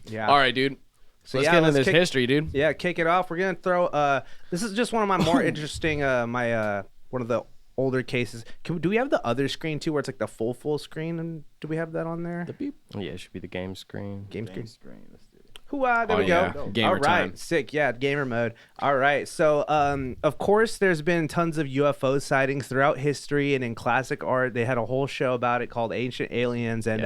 Yeah. All right, dude. So let's get into this history, dude. Yeah, kick it off. We're gonna throw. This is just one of my more interesting. One of the older cases. Do we have the other screen too, where it's like the full screen? And do we have that on there? The beep. Yeah, it should be the game screen. Game screen. Let's do it. There we go. Gamer All right, time. sick. Yeah, gamer mode. All right. So, of course, there's been tons of UFO sightings throughout history, and in classic art, they had a whole show about it called Ancient Aliens. And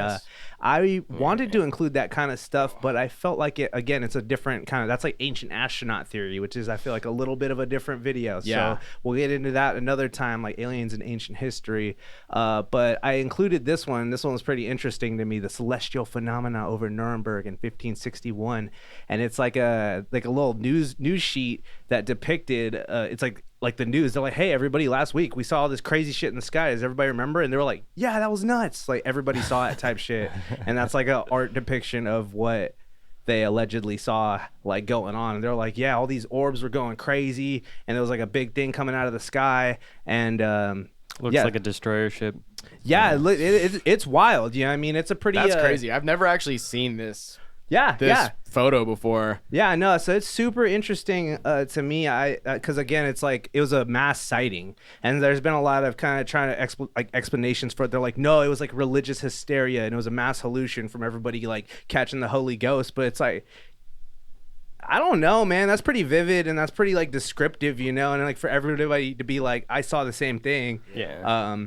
I wanted to include that kind of stuff, but I felt like it's a different kind of. That's like ancient astronaut theory, which is I feel like a little bit of a different video. Yeah. So we'll get into that another time, like aliens in ancient history. But I included this one. This one was pretty interesting to me. The celestial phenomena over Nuremberg in 1561. And it's like a little news sheet that depicted it's like the news. They're like, hey, everybody, last week we saw all this crazy shit in the sky. Does everybody remember? And they were like, yeah, that was nuts. Like everybody saw it type shit. And that's like an art depiction of what they allegedly saw like going on. And they're like, yeah, all these orbs were going crazy, and there was like a big thing coming out of the sky, and looks like a destroyer ship. Yeah, it's wild. Yeah, I mean, it's a pretty That's crazy. I've never actually seen this photo before. Yeah, no, so it's super interesting to me. Because again, it's like it was a mass sighting, and there's been a lot of kind of trying to explanations for it. They're like, no, it was like religious hysteria, and it was a mass hallucination from everybody like catching the Holy Ghost. But it's like, I don't know, man. That's pretty vivid, and that's pretty like descriptive, you know. And like for everybody to be like, I saw the same thing. Yeah.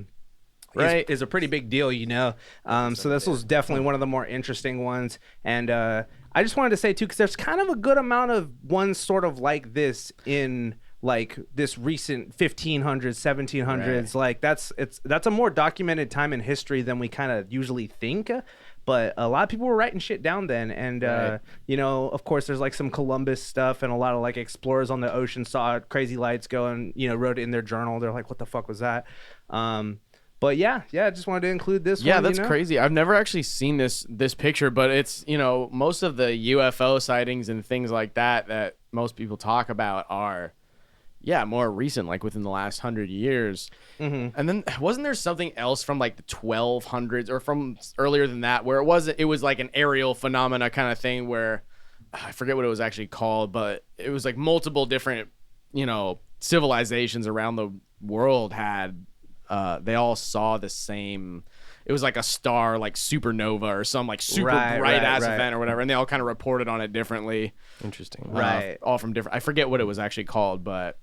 Right, is a pretty big deal, you know. So this was definitely one of the more interesting ones, and I just wanted to say too, because there's kind of a good amount of ones sort of like this in like this recent 1500s, 1700s. Like that's a more documented time in history than we kind of usually think. But a lot of people were writing shit down then, and you know, of course, there's like some Columbus stuff, and a lot of like explorers on the ocean saw crazy lights go and, you know, wrote it in their journal. They're like, what the fuck was that? But yeah, I just wanted to include this one. Yeah, that's crazy. I've never actually seen this picture, but it's, you know, most of the UFO sightings and things like that most people talk about are, more recent, like within the last 100 years. Mm-hmm. And then wasn't there something else from like the 1200s or from earlier than that where it was like an aerial phenomena kind of thing where I forget what it was actually called, but it was like multiple different, you know, civilizations around the world had. They all saw the same. It was like a star, like supernova or some like super bright ass event or whatever, and they all kind of reported on it differently. Interesting, all from different. I forget what it was actually called, but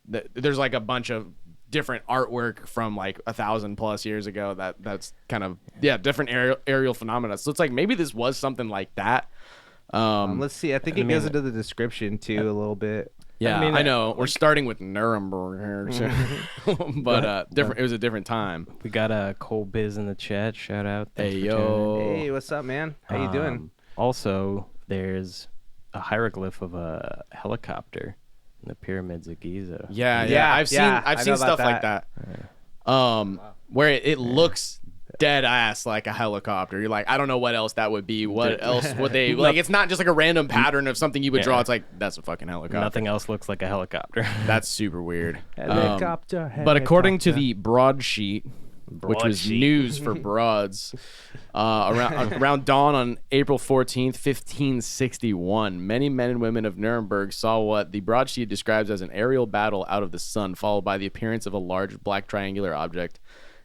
there's like a bunch of different artwork from like 1,000+ years ago. That's kind of different aerial phenomena. So it's like maybe this was something like that. Let's see. I think it goes into the description too a little bit. Yeah, I know. We're starting with Nuremberg here, so. But different. It was a different time. We got Cole Biz in the chat. Shout out. Hey yo. Hey, what's up, man? How you doing? Also, there's a hieroglyph of a helicopter in the pyramids of Giza. Yeah. I've seen stuff like that. Where it looks dead ass like a helicopter. You're like, I don't know what else that would be. What else would they like? It's not just like a random pattern of something you would draw. It's like, that's a fucking helicopter. Nothing else looks like a helicopter. That's super weird. Helicopter. But according to the broadsheet, which was news for broads, around dawn on April 14th, 1561, many men and women of Nuremberg saw what the broadsheet describes as an aerial battle out of the sun, followed by the appearance of a large black triangular object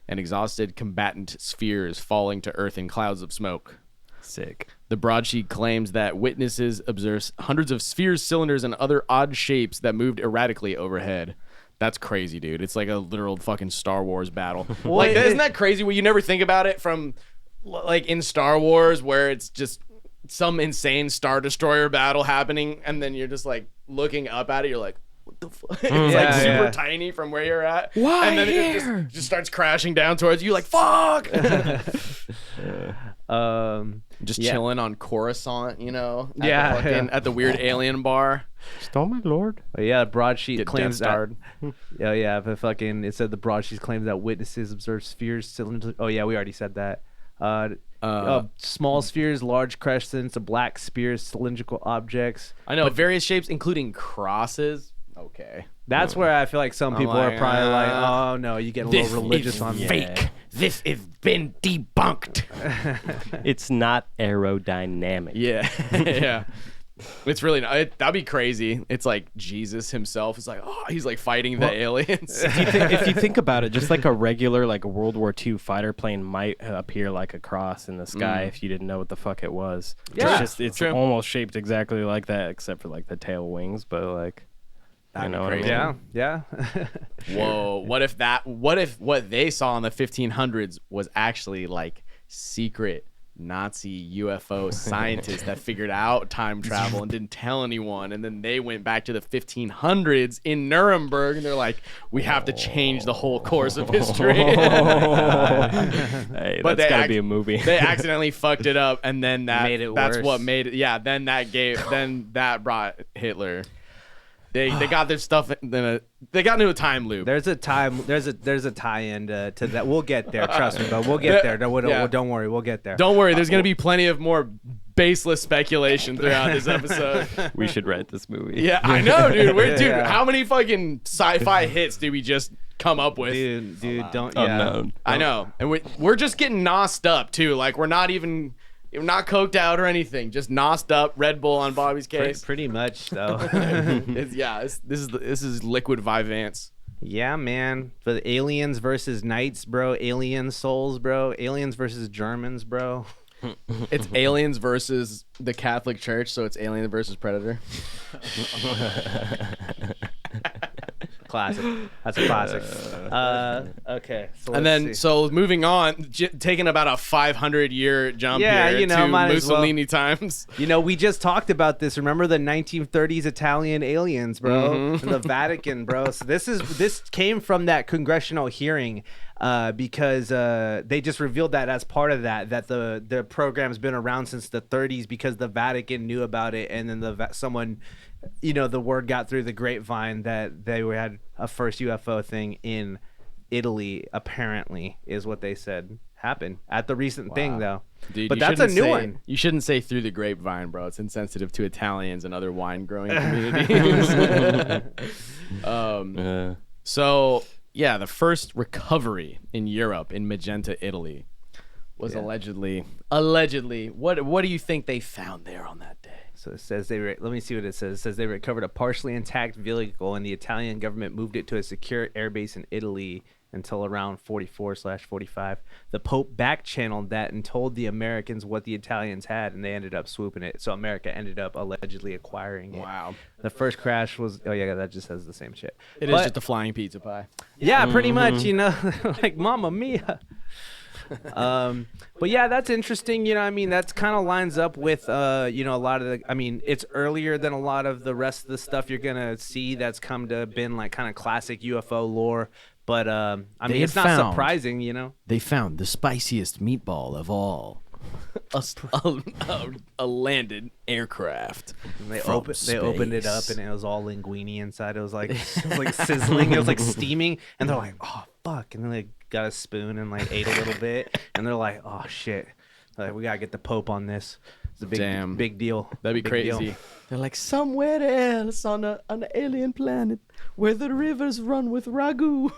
and exhausted combatant spheres falling to earth in clouds of smoke. Sick. The broadsheet claims that witnesses observed hundreds of spheres, cylinders, and other odd shapes that moved erratically overhead. That's crazy, dude. It's like a literal fucking Star Wars battle. Like, isn't that crazy when you never think about it from, like, in Star Wars where it's just some insane Star Destroyer battle happening, and then you're just, like, looking up at it, you're like, what the fuck? It's like super tiny from where you're at. Why and then it just starts crashing down towards you like, fuck! Just chilling on Coruscant, you know? At the weird alien bar. Stole my lord. Oh, broadsheet claims that. It said the broadsheet claims that witnesses observed spheres, cylinders. Oh yeah, we already said that. Small spheres, large crescents, black spears, cylindrical objects. I know various shapes, including crosses. okay. That's where I feel like some people are like, probably like, oh no, you get a little religious on me. fake. This has been debunked. It's not aerodynamic. Yeah, yeah. It's really not. That'd be crazy. It's like Jesus himself is like, oh, he's like fighting the aliens. If you think about it, just like a regular like World War II fighter plane might appear like a cross in the sky if you didn't know what the fuck it was. Yeah, it's almost shaped exactly like that, except for like the tail wings. But like, That'd you know be what I crazy. mean? Yeah. Whoa. What if what they saw in the 1500s was actually like secret Nazi UFO scientists that figured out time travel and didn't tell anyone, and then they went back to the 1500s in Nuremberg and they're like, we have to change the whole course of history. Hey, But that's they gotta be a movie. They accidentally fucked it up, and then Made it that's worse. what made it. Yeah, then that brought Hitler. They got their stuff. They got into a time loop. There's a tie-in to that. We'll get there. Trust me, but we'll get there. Don't worry, we'll get there. Don't worry, there's gonna be plenty of more baseless speculation throughout this episode. We should write this movie. Yeah, I know, dude. Dude, Yeah. how many fucking sci-fi hits do we just come up with? Dude, don't. Unknown. I know, and we're just getting nosed up too. Like we're not coked out or anything. Just nosed up. Red Bull on Bobby's case. Pretty much, though. This is liquid Vyvanse. Yeah, man. For the aliens versus knights, bro. Alien souls, bro. Aliens versus Germans, bro. It's aliens versus the Catholic Church, so it's Alien versus Predator. Classic. That's a classic. Okay. So moving on, taking about a 500-year jump here to might as well. Mussolini times. We just talked about this. Remember the 1930s Italian aliens, bro? And the Vatican, bro. So this came from that congressional hearing because they just revealed that as part of that the program's been around since the 30s because the Vatican knew about it, and then someone, the word got through the grapevine that they had a first UFO thing in Italy, apparently, is what they said happened at the recent thing, though. Dude, but that's a new one. You shouldn't say through the grapevine, bro. It's insensitive to Italians and other wine growing communities. So yeah, the first recovery in Europe in Magenta, Italy, was allegedly. What do you think they found there on that day? So it says let me see what it says. It says they recovered a partially intact vehicle, and the Italian government moved it to a secure airbase in Italy until around 44/45. The Pope back-channeled that and told the Americans what the Italians had, and they ended up swooping it. So America ended up allegedly acquiring it. Wow. The first crash was... Oh, yeah, that just says the same shit. It is just a flying pizza pie. Yeah, pretty much, like Mamma Mia. But yeah, that's interesting. That's kind of lines up with a lot of it's earlier than a lot of the rest of the stuff you're gonna see that's come to been like kind of classic UFO lore. But it's not surprising. They found the spiciest meatball of all. A landed aircraft. And they opened it up, and it was all linguine inside. It was like sizzling. It was like steaming, and they're like, "Oh fuck!" And then they got a spoon and like ate a little bit, and they're like, "Oh shit!" Like, we gotta get the Pope on this. It's a big deal. That'd be Big crazy. deal. They're like somewhere else on an alien planet where the rivers run with ragu.